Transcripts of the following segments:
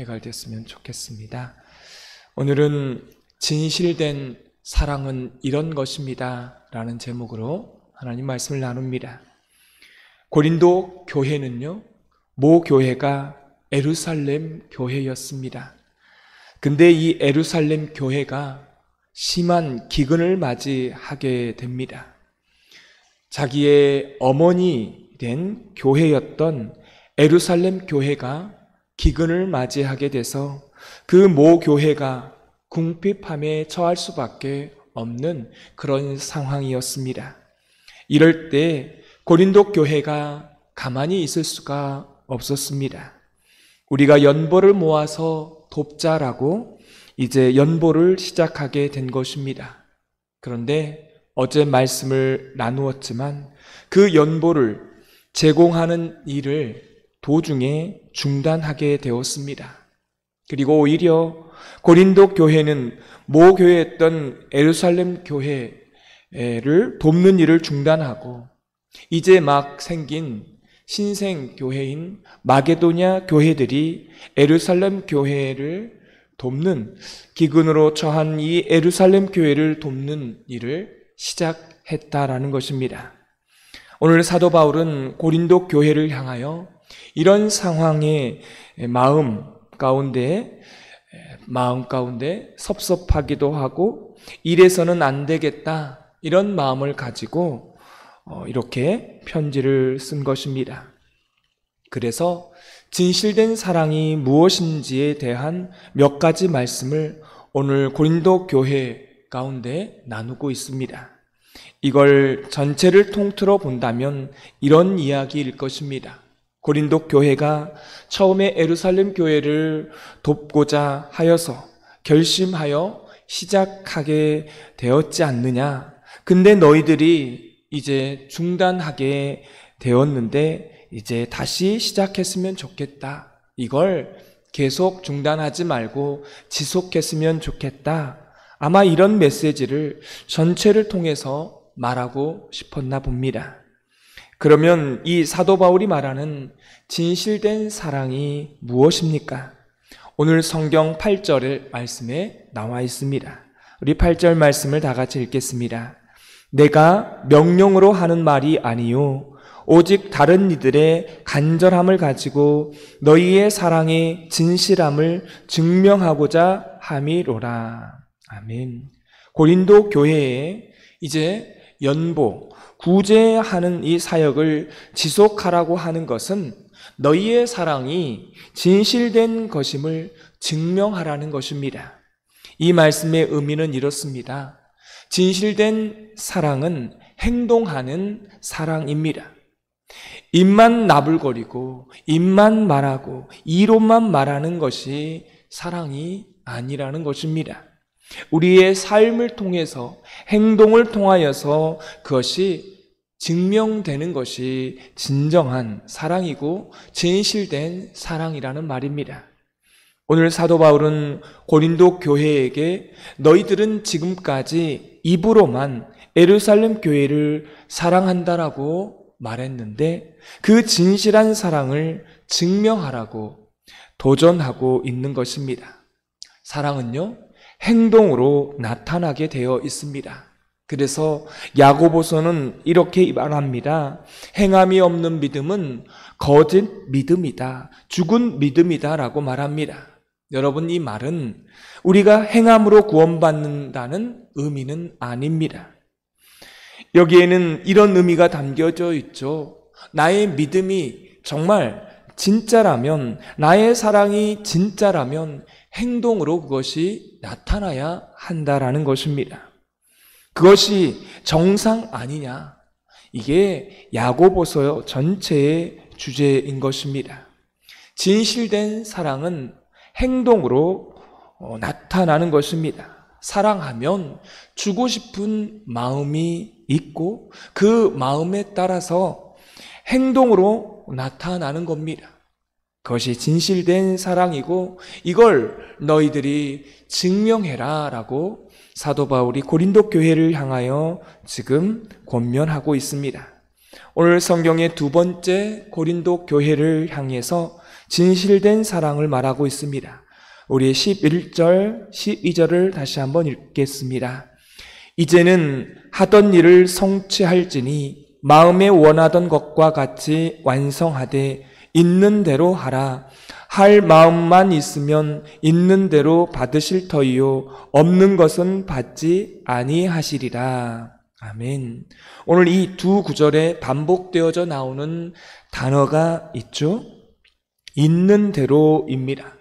해결됐으면 좋겠습니다. 오늘은 진실된 사랑은 이런 것입니다 라는 제목으로 하나님 말씀을 나눕니다. 고린도 교회는요, 모 교회가 예루살렘 교회였습니다. 근데 이 예루살렘 교회가 심한 기근을 맞이하게 됩니다. 자기의 어머니 된 교회였던 예루살렘 교회가 기근을 맞이하게 돼서 그 모 교회가 궁핍함에 처할 수밖에 없는 그런 상황이었습니다. 이럴 때 고린도 교회가 가만히 있을 수가 없었습니다. 우리가 연보를 모아서 돕자라고 이제 연보를 시작하게 된 것입니다. 그런데 어제 말씀을 나누었지만 그 연보를 제공하는 일을 도중에 중단하게 되었습니다. 그리고 오히려 고린도 교회는 모 교회였던 예루살렘 교회를 돕는 일을 중단하고 이제 막 생긴 신생 교회인 마게도냐 교회들이 예루살렘 교회를 돕는, 기근으로 처한 이 예루살렘 교회를 돕는 일을 시작했다라는 것입니다. 오늘 사도 바울은 고린도 교회를 향하여 이런 상황의 마음 가운데 섭섭하기도 하고 이래서는 안 되겠다, 이런 마음을 가지고 이렇게 편지를 쓴 것입니다. 그래서 진실된 사랑이 무엇인지에 대한 몇 가지 말씀을 오늘 고린도 교회 가운데 나누고 있습니다. 이걸 전체를 통틀어 본다면 이런 이야기일 것입니다. 고린도 교회가 처음에 예루살렘 교회를 돕고자 하여서 결심하여 시작하게 되었지 않느냐. 근데 너희들이 이제 중단하게 되었는데 이제 다시 시작했으면 좋겠다. 이걸 계속 중단하지 말고 지속했으면 좋겠다. 아마 이런 메시지를 전체를 통해서 말하고 싶었나 봅니다. 그러면 이 사도 바울이 말하는 진실된 사랑이 무엇입니까? 오늘 성경 8절 말씀에 나와 있습니다. 우리 8절 말씀을 다 같이 읽겠습니다. 내가 명령으로 하는 말이 아니요 오직 다른 이들의 간절함을 가지고 너희의 사랑의 진실함을 증명하고자 함이로라. 아멘. 고린도 교회에 이제 연보, 구제하는 이 사역을 지속하라고 하는 것은 너희의 사랑이 진실된 것임을 증명하라는 것입니다. 이 말씀의 의미는 이렇습니다. 진실된 사랑은 행동하는 사랑입니다. 입만 나불거리고 입만 말하고 이론만 말하는 것이 사랑이 아니라는 것입니다. 우리의 삶을 통해서, 행동을 통하여서 그것이 증명되는 것이 진정한 사랑이고 진실된 사랑이라는 말입니다. 오늘 사도 바울은 고린도 교회에게 너희들은 지금까지 입으로만 예루살렘 교회를 사랑한다라고 말했는데 그 진실한 사랑을 증명하라고 도전하고 있는 것입니다. 사랑은요, 행동으로 나타나게 되어 있습니다. 그래서 야고보서는 이렇게 말합니다. 행함이 없는 믿음은 거짓 믿음이다, 죽은 믿음이다 라고 말합니다. 여러분, 이 말은 우리가 행함으로 구원받는다는 의미는 아닙니다. 여기에는 이런 의미가 담겨져 있죠. 나의 믿음이 정말 진짜라면, 나의 사랑이 진짜라면 행동으로 그것이 나타나야 한다라는 것입니다. 그것이 정상 아니냐? 이게 야고보서 전체의 주제인 것입니다. 진실된 사랑은 행동으로 나타나는 것입니다. 사랑하면 주고 싶은 마음이 있고 그 마음에 따라서 행동으로 나타나는 겁니다. 그것이 진실된 사랑이고 이걸 너희들이 증명해라 라고 사도 바울이 고린도 교회를 향하여 지금 권면하고 있습니다. 오늘 성경의 두 번째 고린도 교회를 향해서 진실된 사랑을 말하고 있습니다. 우리 11절, 12절을 다시 한번 읽겠습니다. 이제는 하던 일을 성취할지니 마음에 원하던 것과 같이 완성하되 있는 대로 하라. 할 마음만 있으면 있는 대로 받으실 터이요 없는 것은 받지 아니하시리라. 아멘. 오늘 이 두 구절에 반복되어져 나오는 단어가 있죠. 있는 대로입니다.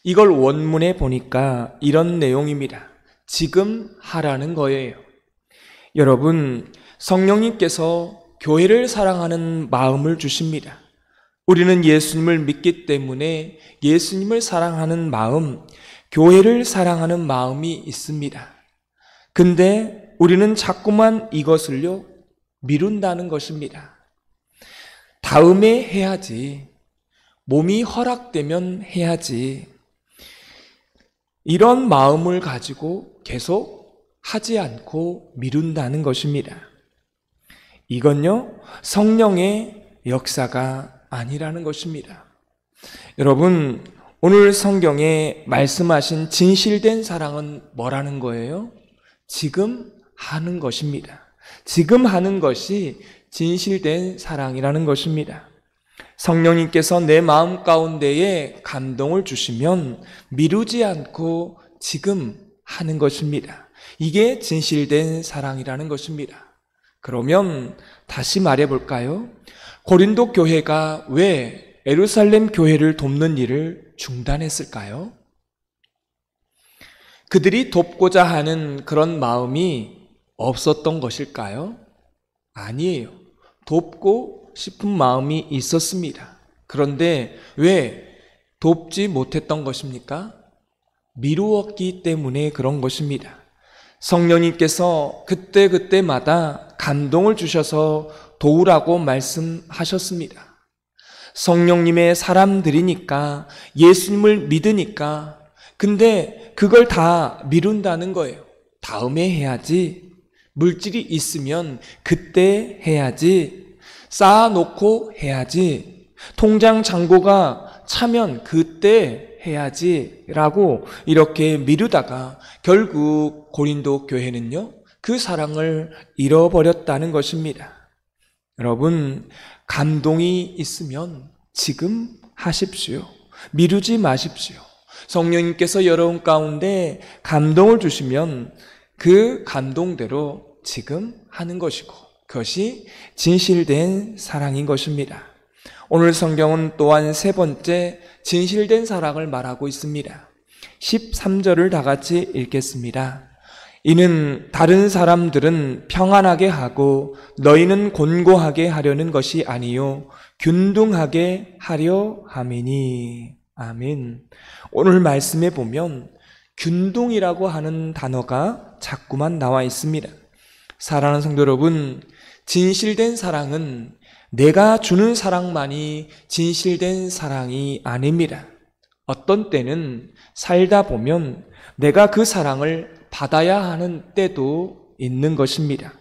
이걸 원문에 보니까 이런 내용입니다. 지금 하라는 거예요. 여러분, 성령님께서 교회를 사랑하는 마음을 주십니다. 우리는 예수님을 믿기 때문에 예수님을 사랑하는 마음, 교회를 사랑하는 마음이 있습니다. 근데 우리는 자꾸만 이것을요, 미룬다는 것입니다. 다음에 해야지. 몸이 허락되면 해야지. 이런 마음을 가지고 계속 하지 않고 미룬다는 것입니다. 이건요, 성령의 역사가 아니라는 것입니다. 여러분, 오늘 성경에 말씀하신 진실된 사랑은 뭐라는 거예요? 지금 하는 것입니다. 지금 하는 것이 진실된 사랑이라는 것입니다. 성령님께서 내 마음 가운데에 감동을 주시면 미루지 않고 지금 하는 것입니다. 이게 진실된 사랑이라는 것입니다. 그러면 다시 말해볼까요? 고린도 교회가 왜 예루살렘 교회를 돕는 일을 중단했을까요? 그들이 돕고자 하는 그런 마음이 없었던 것일까요? 아니에요. 돕고 싶은 마음이 있었습니다. 그런데 왜 돕지 못했던 것입니까? 미루었기 때문에 그런 것입니다. 성령님께서 그때마다 감동을 주셔서 도우라고 말씀하셨습니다. 성령님의 사람들이니까, 예수님을 믿으니까, 근데 그걸 다 미룬다는 거예요. 다음에 해야지. 물질이 있으면 그때 해야지. 쌓아놓고 해야지. 통장 잔고가 차면 그때 해야지. 라고 이렇게 미루다가 결국 고린도 교회는요, 그 사랑을 잃어버렸다는 것입니다. 여러분, 감동이 있으면 지금 하십시오. 미루지 마십시오. 성령님께서 여러분 가운데 감동을 주시면 그 감동대로 지금 하는 것이고, 그것이 진실된 사랑인 것입니다. 오늘 성경은 또한 세 번째 진실된 사랑을 말하고 있습니다. 13절을 다 같이 읽겠습니다. 이는 다른 사람들은 평안하게 하고 너희는 곤고하게 하려는 것이 아니요 균등하게 하려 함이니. 아멘. 오늘 말씀에 보면 균등이라고 하는 단어가 자꾸만 나와 있습니다. 사랑하는 성도 여러분, 진실된 사랑은 내가 주는 사랑만이 진실된 사랑이 아닙니다. 어떤 때는 살다 보면 내가 그 사랑을 받아야 하는 때도 있는 것입니다.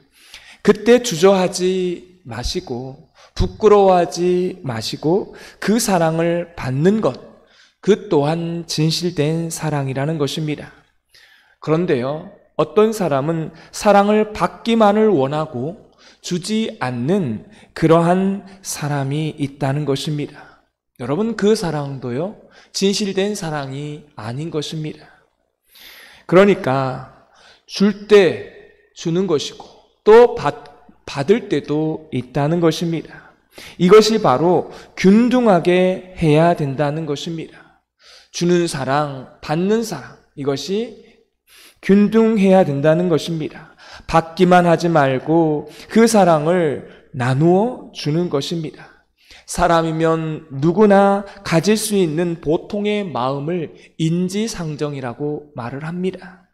그때 주저하지 마시고 부끄러워하지 마시고 그 사랑을 받는 것, 그 또한 진실된 사랑이라는 것입니다. 그런데요, 어떤 사람은 사랑을 받기만을 원하고 주지 않는 그러한 사람이 있다는 것입니다. 여러분, 그 사랑도요, 진실된 사랑이 아닌 것입니다. 그러니까 줄 때 주는 것이고 또 받을 때도 있다는 것입니다. 이것이 바로 균등하게 해야 된다는 것입니다. 주는 사랑, 받는 사랑, 이것이 균등해야 된다는 것입니다. 받기만 하지 말고 그 사랑을 나누어 주는 것입니다. 사람이면 누구나 가질 수 있는 보통의 마음을 인지상정이라고 말을 합니다.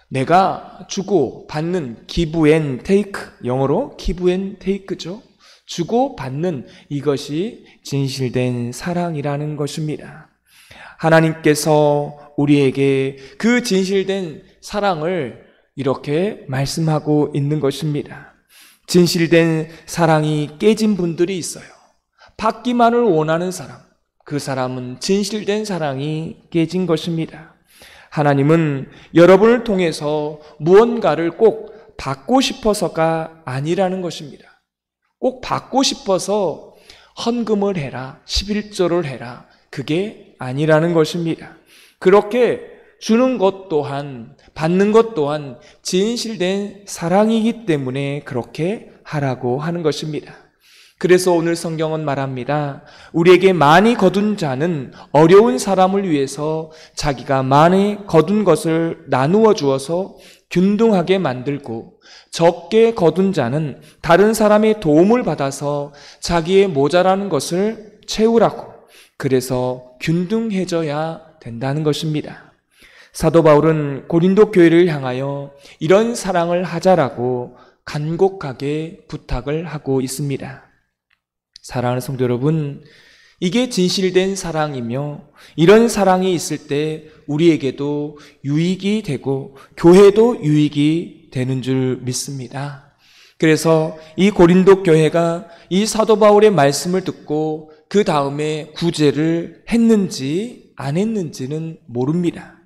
내가 주고 받는 give and take, 영어로 give and take죠. 주고 받는, 이것이 진실된 사랑이라는 것입니다. 하나님께서 우리에게 그 진실된 사랑을 이렇게 말씀하고 있는 것입니다. 진실된 사랑이 깨진 분들이 있어요. 받기만을 원하는 사람, 그 사람은 진실된 사랑이 깨진 것입니다. 하나님은 여러분을 통해서 무언가를 꼭 받고 싶어서가 아니라는 것입니다. 꼭 받고 싶어서 헌금을 해라, 11조를 해라, 그게 아니라는 것입니다. 그렇게 주는 것 또한, 받는 것 또한 진실된 사랑이기 때문에 그렇게 하라고 하는 것입니다. 그래서 오늘 성경은 말합니다. 우리에게 많이 거둔 자는 어려운 사람을 위해서 자기가 많이 거둔 것을 나누어 주어서 균등하게 만들고, 적게 거둔 자는 다른 사람의 도움을 받아서 자기의 모자라는 것을 채우라고, 그래서 균등해져야 된다는 것입니다. 사도 바울은 고린도 교회를 향하여 이런 사랑을 하자라고 간곡하게 부탁을 하고 있습니다. 사랑하는 성도 여러분, 이게 진실된 사랑이며 이런 사랑이 있을 때 우리에게도 유익이 되고 교회도 유익이 되는 줄 믿습니다. 그래서 이 고린도 교회가 이 사도 바울의 말씀을 듣고 그 다음에 구제를 했는지 안 했는지는 모릅니다.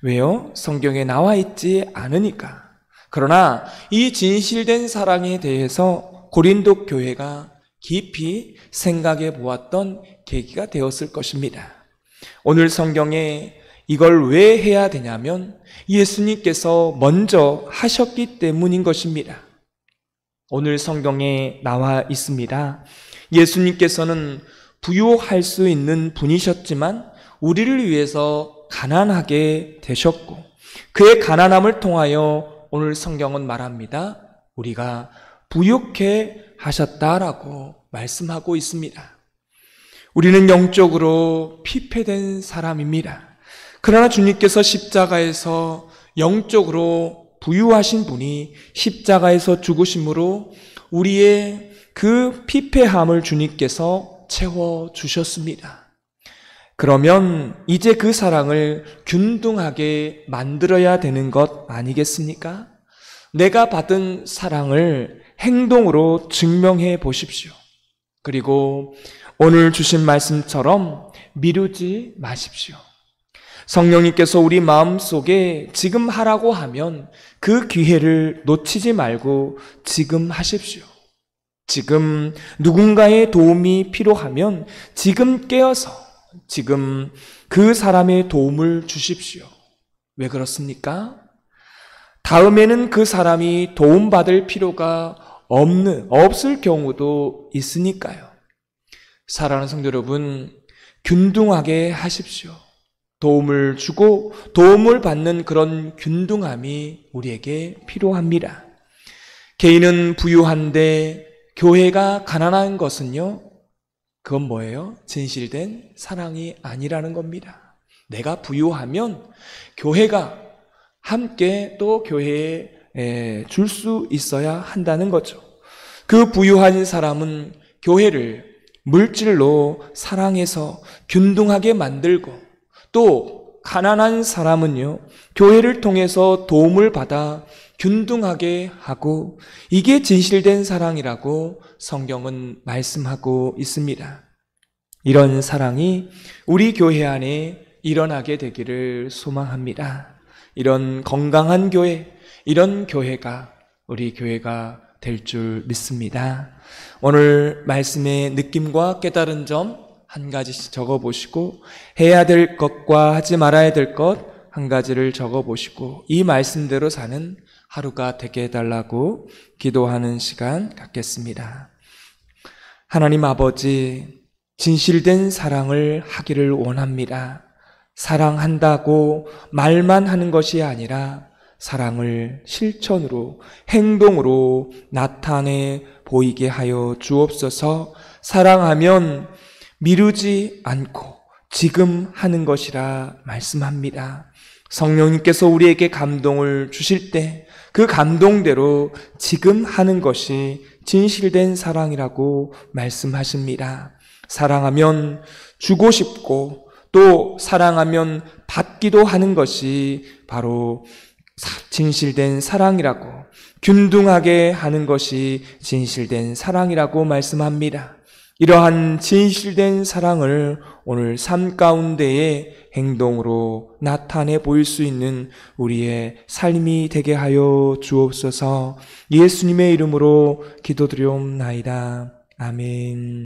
왜요? 성경에 나와 있지 않으니까. 그러나 이 진실된 사랑에 대해서 고린도 교회가 깊이 생각해 보았던 계기가 되었을 것입니다. 오늘 성경에 이걸 왜 해야 되냐면 예수님께서 먼저 하셨기 때문인 것입니다. 오늘 성경에 나와 있습니다. 예수님께서는 부유할 수 있는 분이셨지만 우리를 위해서 가난하게 되셨고, 그의 가난함을 통하여 오늘 성경은 말합니다. 우리가 부유케 하셨다라고 말씀하고 있습니다. 우리는 영적으로 피폐된 사람입니다. 그러나 주님께서 십자가에서 영적으로 부유하신 분이 십자가에서 죽으심으로 우리의 그 피폐함을 주님께서 채워주셨습니다. 그러면 이제 그 사랑을 균등하게 만들어야 되는 것 아니겠습니까? 내가 받은 사랑을 행동으로 증명해 보십시오. 그리고 오늘 주신 말씀처럼 미루지 마십시오. 성령님께서 우리 마음속에 지금 하라고 하면 그 기회를 놓치지 말고 지금 하십시오. 지금 누군가의 도움이 필요하면 지금 깨어서 지금 그 사람의 도움을 주십시오. 왜 그렇습니까? 다음에는 그 사람이 도움받을 필요가 없을 경우도 있으니까요. 사랑하는 성도 여러분, 균등하게 하십시오. 도움을 주고 도움을 받는 그런 균등함이 우리에게 필요합니다. 개인은 부유한데 교회가 가난한 것은요, 그건 뭐예요? 진실된 사랑이 아니라는 겁니다. 내가 부유하면 교회가 함께 또 교회에 줄 수 있어야 한다는 거죠. 그 부유한 사람은 교회를 물질로 사랑해서 균등하게 만들고, 또 가난한 사람은요, 교회를 통해서 도움을 받아 균등하게 하고, 이게 진실된 사랑이라고 성경은 말씀하고 있습니다. 이런 사랑이 우리 교회 안에 일어나게 되기를 소망합니다. 이런 건강한 교회, 이런 교회가 우리 교회가 될 줄 믿습니다. 오늘 말씀의 느낌과 깨달은 점 한 가지씩 적어보시고, 해야 될 것과 하지 말아야 될 것 한 가지를 적어보시고, 이 말씀대로 사는 하루가 되게 해달라고 기도하는 시간 갖겠습니다. 하나님 아버지, 진실된 사랑을 하기를 원합니다. 사랑한다고 말만 하는 것이 아니라 사랑을 실천으로, 행동으로 나타내 보이게 하여 주옵소서. 사랑하면 미루지 않고 지금 하는 것이라 말씀합니다. 성령님께서 우리에게 감동을 주실 때 그 감동대로 지금 하는 것이 진실된 사랑이라고 말씀하십니다. 사랑하면 주고 싶고 또 사랑하면 받기도 하는 것이 바로 진실된 사랑이라고, 균등하게 하는 것이 진실된 사랑이라고 말씀합니다. 이러한 진실된 사랑을 오늘 삶 가운데의 행동으로 나타내 보일 수 있는 우리의 삶이 되게 하여 주옵소서. 예수님의 이름으로 기도드리옵나이다. 아멘.